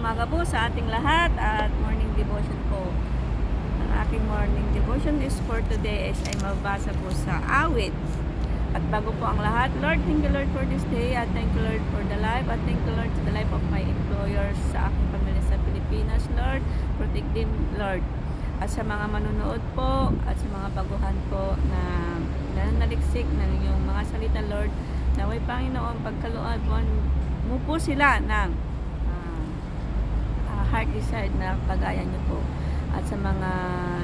umaga po sa ating lahat at morning devotion po. Ang aking morning devotion is for today is ay mabasa po sa awit. At bago po ang lahat, Lord, thank you Lord for this day. At thank you Lord for the life. At thank you Lord to the life of my employers sa aking pamilya sa Pilipinas, Lord. Protect them, Lord. At sa mga manunood po at sa mga baguhan po na nananaliksik ng inyong mga salita, Lord, naway Panginoon, pagkaluan mo po sila ng heart desire na kagaya niyo po. At sa mga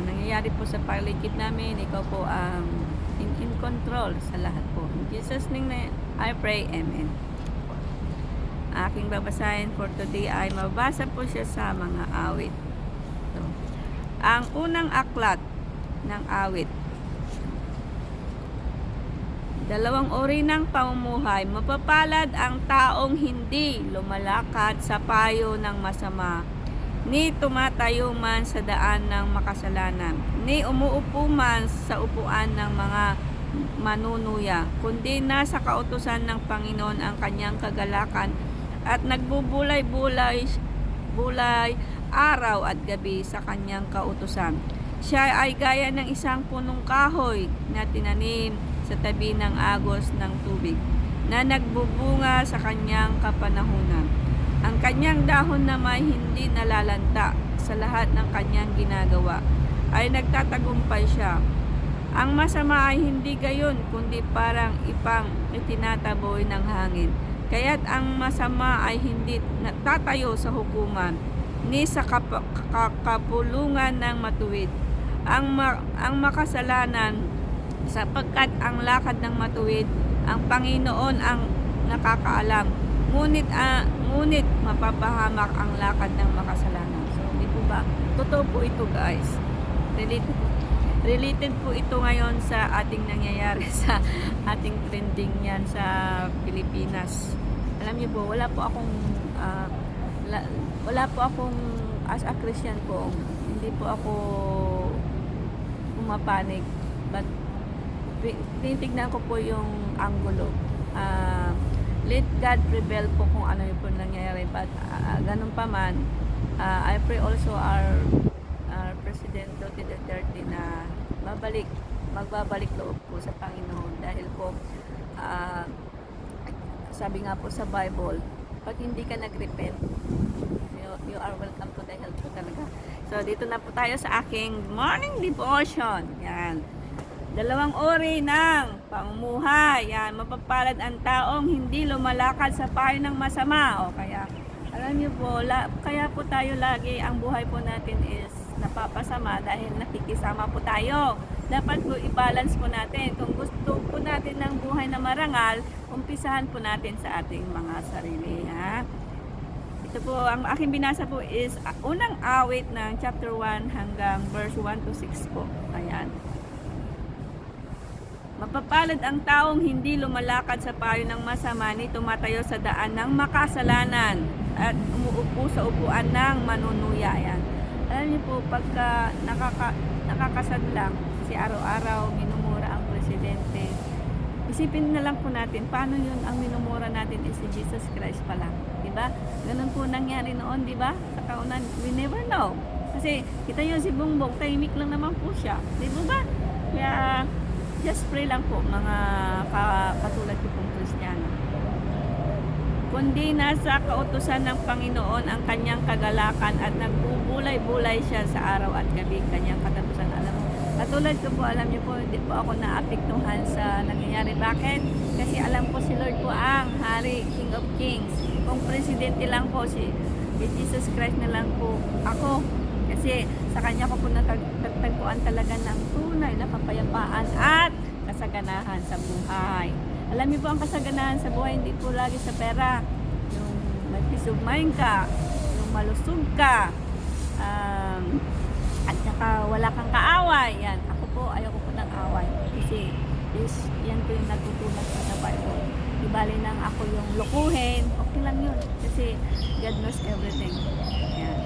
nangyayari po sa paligid namin, ikaw po ang in control sa lahat po. In Jesus' name I pray, Amen. Aking babasahin for today ay mabasa po siya sa mga awit. So, ang unang aklat ng awit. Dalawang uri ng pamumuhay. Mapapalad ang taong hindi lumalakad sa payo ng masama, ni tumatayo man sa daan ng makasalanan, ni umuupo man sa upuan ng mga manunuya, kundi nasa kautusan ng Panginoon ang kanyang kagalakan at nagbubulay-bulay araw at gabi sa kanyang kautusan. Siya ay gaya ng isang punong kahoy na tinanim sa tabi ng agos ng tubig, na nagbubunga sa kanyang kapanahunan. Ang kanyang dahon na may hindi nalalanta, sa lahat ng kanyang ginagawa ay nagtatagumpay siya. Ang masama ay hindi gayon, kundi parang ipang itinataboy ng hangin. Kaya't ang masama ay hindi natatayo sa hukuman, ni sa kapulungan ng matuwid. Ang makasalanan, sapagkat ang lakad ng matuwid, ang Panginoon ang nakakaalam. Ngunit mapapahamak ang lakad ng makasalanan. So, di po ba? Totoo po ito, guys. Related po ito ngayon sa ating nangyayari sa ating trending yan sa Pilipinas. Alam niyo po, wala po akong as a Christian po, hindi po ako pumapanig. But tinitignan ko po yung anggulo. Let God prevail po kung ano yung po nangyayari. But ganun pa man, I pray also our President Duterte na babalik magbabalik loob po sa Panginoon dahil po ah, sabi nga po sa Bible, pag hindi ka nag-repent, you are welcome to the hell po talaga. So dito na po tayo sa aking morning devotion. Yan. 2 uri ng pamumuhay. Yan. Mapapalad ang taong hindi lumalakad sa payo ng masama. O kaya, alam niyo po, kaya po tayo lagi, ang buhay po natin is napapasama dahil nakikisama po tayo. Dapat po i-balance po natin. Kung gusto po natin ng buhay na marangal, umpisahan po natin sa ating mga sarili. Ha? Ito po, ang aking binasa po is unang awit ng chapter 1 hanggang verse 1 to 6 po. Ayan. Mapapalad ang taong hindi lumalakad sa payo ng masama ni tumatayo sa daan ng makasalanan at umuupo sa upuan ng manunuya. Ayan. Alam niyo po, pagka nakakasad lang, kasi araw-araw minumura ang presidente, isipin na lang po natin, paano yun ang minumura natin is si Jesus Christ pa lang. Diba? Ganun po nangyari noon, diba? Sa kaunan, we never know. Kasi kita nyo si Bongbong, tahimik lang naman po siya. Diba ba? Kaya, just pray lang po mga katulad ko pong Kristiyano. Kundi nasa kautusan ng Panginoon ang kanyang kagalakan at nagbubulay-bulay siya sa araw at gabi kanyang katapusan. Alam mo, katulad ko po, alam niyo po, hindi po ako naapektuhan sa nangyayari. Bakit? Kasi alam ko si Lord po ang Hari, King of Kings. Kung presidente lang po si Jesus Christ na lang po ako. Kasi sa kanya ko po natagpuan talaga ng tunay na kapayapaan at kasaganahan sa buhay. Alam niyo po, ang kasaganahan sa buhay hindi po lagi sa pera. Yung may peace of mind ka, yung malusog ka, at saka wala kang kaaway. Yan. Ako po, ayoko po ng away. Kasi yan po yung natutunan ko sa Bible. Di bali nang ako yung lukuhin, okay lang yun. Kasi God knows everything. Yan.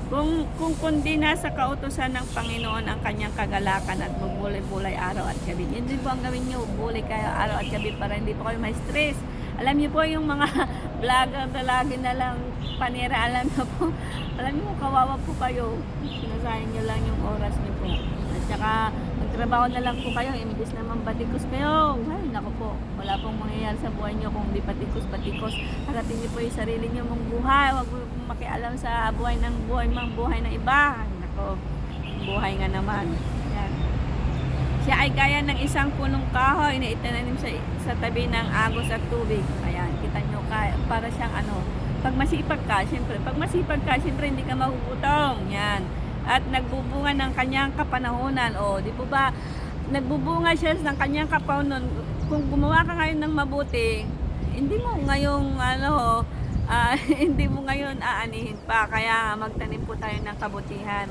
Kung kundi nasa kautusan ng Panginoon ang kanyang kagalakan at magbulay-bulay araw at gabi. Yun din po ang gawin nyo, bulay kayo araw at gabi para hindi po kayo may stress. Alam niyo po yung mga vlogger na lagi na lang panira, alam niyo po, alam niyo kawawa po kayo. Sinasayang niyo lang yung oras niyo po. At saka magtrabaho na lang po kayo, imbis naman batikos kayo. Ay, naku po, wala pong mangyayari sa buhay niyo kung di batikos-batikos. Harating niyo po yung sarili niyo mong buhay. Huwag mo makialam sa buhay ng iba. Ay, naku, buhay nga naman. Yan. Siya ay gaya ng isang punong kahoy na itinanim sa tabi ng agos at tubig. Ayan, kita nyo, para siyang pag masipag ka, syempre hindi ka magugutom. Yan. At nagbubunga ng kanyang kapanahunan. O, di po ba, nagbubunga siya ng kanyang kapanahunan. Kung gumawa ka ngayon ng mabuti, hindi mo ngayong hindi mo ngayon aanihin pa. Kaya magtanim po tayo ng kabutihan.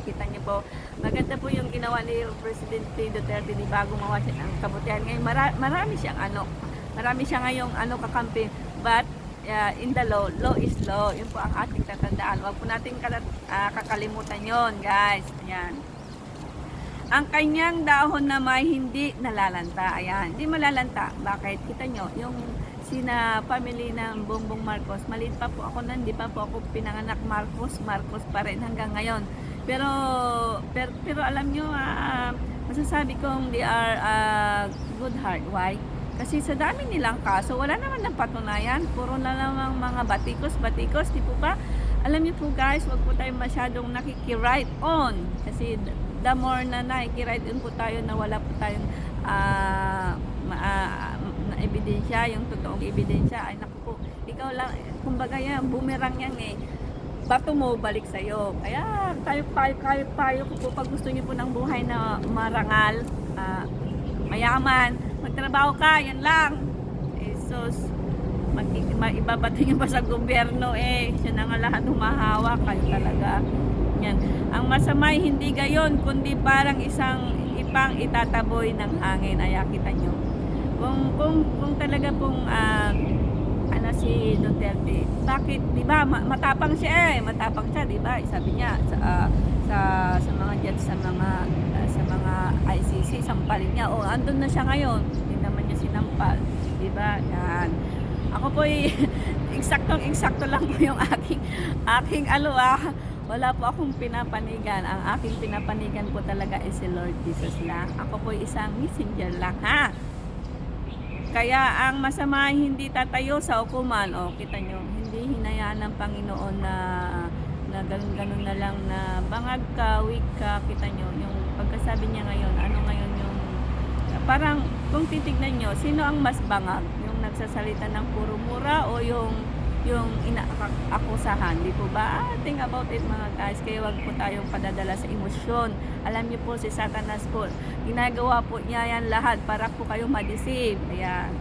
Kita niyo po, maganda po yung ginawa ni Presidente Duterte di ba gumawa siya ng kabutihan. Ngayon marami siyang ngayong kakampi. But in the law is law. Yun po ang ating tatandaan. Huwag po natin kakalimutan yon, guys. Ayan. Ang kanyang dahon na may hindi nalalanta. Ayan, hindi malalanta. Bakit? Kita nyo, yung sina family ng Bongbong Marcos, maliit pa po ako nun, hindi pa po ako pinanganak. Marcos pa rin hanggang ngayon. Pero alam nyo, masasabi kong they are good heart. Why? Kasi sa dami nilang kaso, wala naman ng patunayan. Puro na lang mga batikos, di po ba? Alam niyo po guys, wag po tayo masyadong nakikiride on. Kasi the more na nakikiride on po tayo na wala po tayong na ebidensya, yung totoong ebidensya, ay naku po, ikaw lang, kumbaga yan, boomerang yan bato mo, balik sa'yo. Kaya kayo po pag gusto niyo po ng buhay na marangal, mayaman, magtrabaho ka, yan lang. Sus, ibabato niyo pa sa gobyerno siya na nga lahat humahawak, kayo talaga. Yan. Ang masamay hindi gayon, kundi parang isang ipang itataboy ng hangin. Ay, kita nyo. Kung talaga pong si Duterte, bakit, di ba, matapang siya di ba? Sabi niya sa mga judge, sa mga ICC, sampalin niya. Andun na siya ngayon. Hindi naman niya sinampal, di ba? Yan. Ako po eksakto lang po yung aking wala po akong pinapanigan. Ang aking pinapanigan po talaga is si Lord Jesus lang. Ako po isang messenger lang, ha? Kaya ang masama ay hindi tatayo sa hukuman. O, kita nyo, hindi hinayaan ng Panginoon na ganun-ganun na lang na bangag ka, weak ka, kita nyo, yung pagkasabi niya ngayon, ano ngayon yung, parang kung titignan nyo, sino ang mas bangag? Yung nagsasalita ng puro mura o yung inaakusahan, di po ba? Think about it mga guys, kaya wag po tayong padadala sa emosyon. Alam niyo po si Satanas po, ginagawa po niya yan lahat para po kayo ma-deceive. Ayan.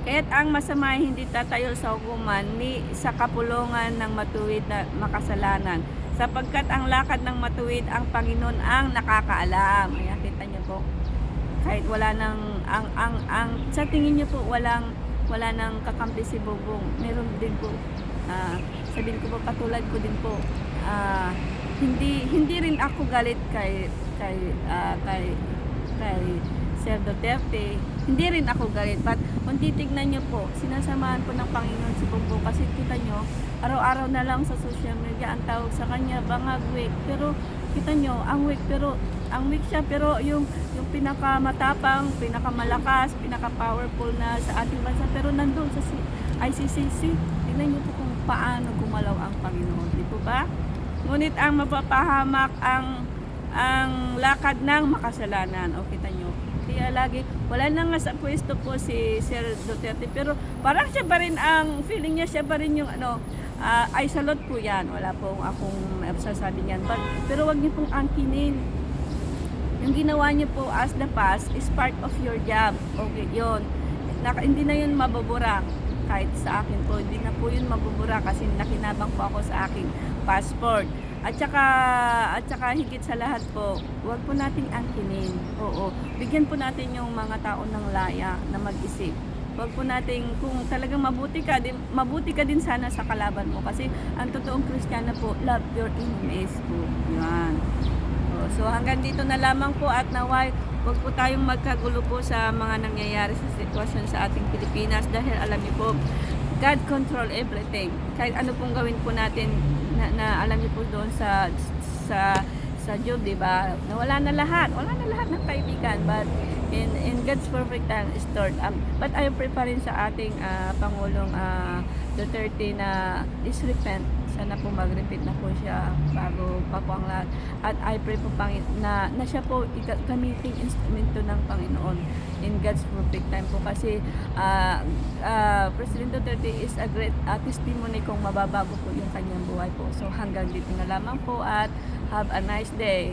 Kaya't ang masama ay hindi tatayo sa hukuman ni sa kapulungan ng matuwid na makasalanan. Sapagkat ang lakad ng matuwid, ang Panginoon ang nakakaalam. Ayan, kita niyo po. Kahit wala nang, sa tingin niyo po, wala nang kakampi si Bubong. Meron din po, sabihin ko po, katulad ko din po, hindi rin ako galit kay Sir Duterte. Hindi rin ako galit. But kung titignan nyo po, sinasamahan po ng Panginoon si Bubong kasi kita nyo, araw-araw na lang sa social media ang tawag sa kanya, bangag weak. Pero kita nyo, ang weak siya, pero yung pinakamatapang, pinakamalakas, pinaka-powerful na sa ating bansa, pero nandun sa ICCC. Tingnan niyo po kung paano gumalaw ang Panginoon, di po ba? Ngunit ang mapapahamak ang lakad ng makasalanan. O kita nyo, kaya lagi, wala na nga sa pwesto po si Sir Duterte, pero parang siya pa rin, ang feeling niya, siya pa rin yung ay salot po yan. Wala pong akong sasabi niyan. Pero wag niyo pong angkinin. Yung ginawa niyo po as the past is part of your job. Okay, yun. Hindi na yun mabubura. Kahit sa akin po, hindi na po yun mabubura kasi nakinabang po ako sa aking passport. At saka higit sa lahat po, huwag po nating angkinin. Oo. Bigyan po natin yung mga tao ng laya na mag-isip. Huwag po natin, kung talagang mabuti ka din sana sa kalaban mo. Kasi ang totoong Kristiyano po, love your enemies po. Yan. So hanggang dito na lamang po at naway huwag po tayong magkagulo po sa mga nangyayari sa sitwasyon sa ating Pilipinas dahil alam niyo po, God control everything. Kahit ano pong gawin po natin na alam niyo po doon sa Job, di ba? Wala na lahat ng kaibigan, but in God's perfect time is stored up. But I pray pa rin sa ating Pangulong Duterte na is repent. Sana po mag-repeat na po siya bago pa po ang lahat. At I pray po na siya po gamitin instrumento ng Panginoon in God's perfect time po. Kasi President Duterte is a great testimony kung mababago po yung kanyang buhay po. So hanggang dito na lamang po at have a nice day.